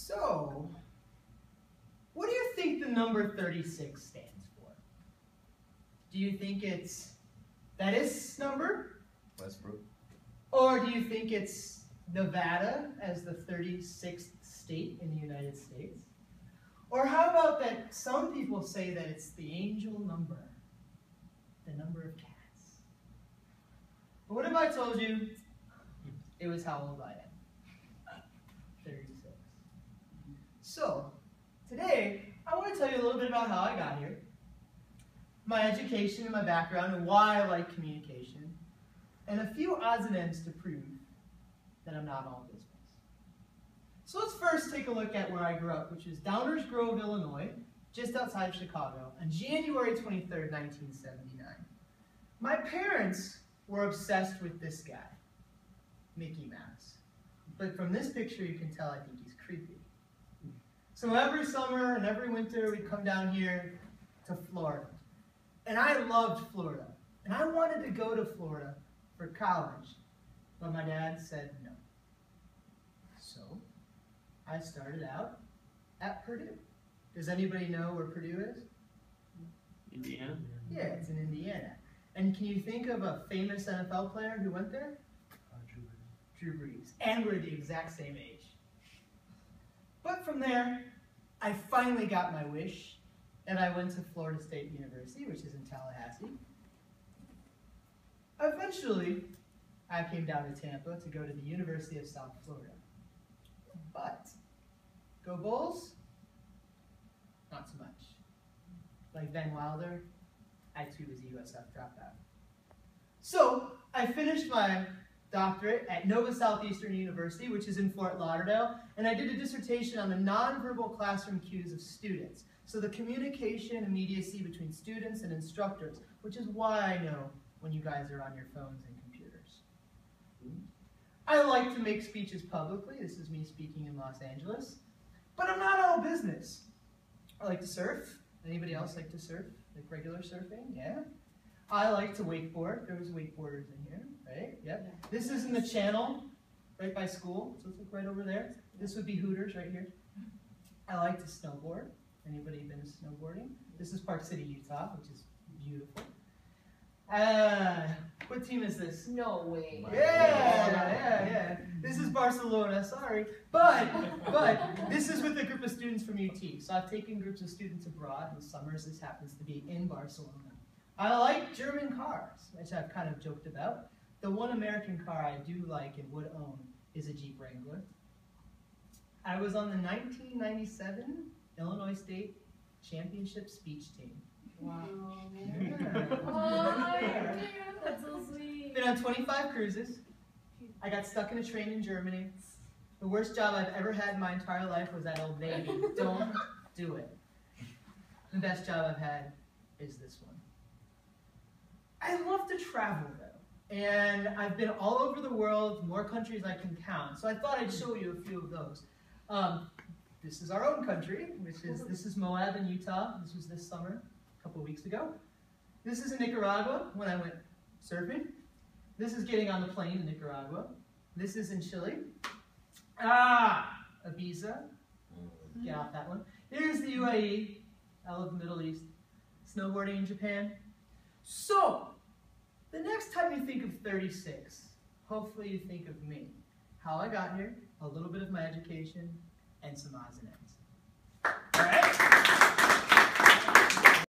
So, what do you think the number 36 stands for? Do you think it's that is number? Westbrook. Or do you think it's Nevada as the 36th state in the United States? Or how about that some people say that it's the angel number, the number of cats? But what if I told you it was how old I am? 36. So, today, I want to tell you a little bit about how I got here, my education and my background, and why I like communication, and a few odds and ends to prove that I'm not all business. So let's first take a look at where I grew up, which is Downers Grove, Illinois, just outside of Chicago, on January 23rd, 1979. My parents were obsessed with this guy, Mickey Mouse. But from this picture, you can tell I think he's creepy. So every summer and every winter, we'd come down here to Florida. And I loved Florida. And I wanted to go to Florida for college. But my dad said no. So I started out at Purdue. Does anybody know where Purdue is? Indiana? Yeah, it's in Indiana. And can you think of a famous NFL player who went there? Drew Brees. And we're the exact same age. But from there, I finally got my wish, and I went to Florida State University, which is in Tallahassee. Eventually, I came down to Tampa to go to the University of South Florida. But, go Bulls? Not so much. Like Van Wilder, I too was a USF dropout. So, I finished my doctorate at Nova Southeastern University, which is in Fort Lauderdale, and I did a dissertation on the nonverbal classroom cues of students. So the communication and immediacy between students and instructors, which is why I know when you guys are on your phones and computers. I like to make speeches publicly. This is me speaking in Los Angeles. But I'm not all business. I like to surf. Anybody else like to surf? Like regular surfing? Yeah. I like to wakeboard. There was wakeboarders in here, right? Yep. This is in the channel, right by school. So let's look right over there. This would be Hooters right here. I like to snowboard. Anybody been snowboarding? This is Park City, Utah, which is beautiful. What team is this? No way. Yeah. This is Barcelona, sorry. But this is with a group of students from UT. So I've taken groups of students abroad. In summers, this happens to be in Barcelona. I like German cars, which I've kind of joked about. The one American car I do like and would own is a Jeep Wrangler. I was on the 1997 Illinois State Championship speech team. Wow. Yeah. Oh, that's so sweet. Been on 25 cruises. I got stuck in a train in Germany. The worst job I've ever had in my entire life was at Old Navy. Don't do it. The best job I've had is this one. I love to travel though, and I've been all over the world, more countries I can count. So I thought I'd show you a few of those. This is our own country, this is Moab in Utah. This was this summer, a couple of weeks ago. This is in Nicaragua when I went surfing. This is getting on the plane in Nicaragua. This is in Chile. Ibiza. Get off that one. Here's the UAE. I love the Middle East. Snowboarding in Japan. So, the next time you think of 36, hopefully you think of me. How I got here, a little bit of my education, and some odds and ends.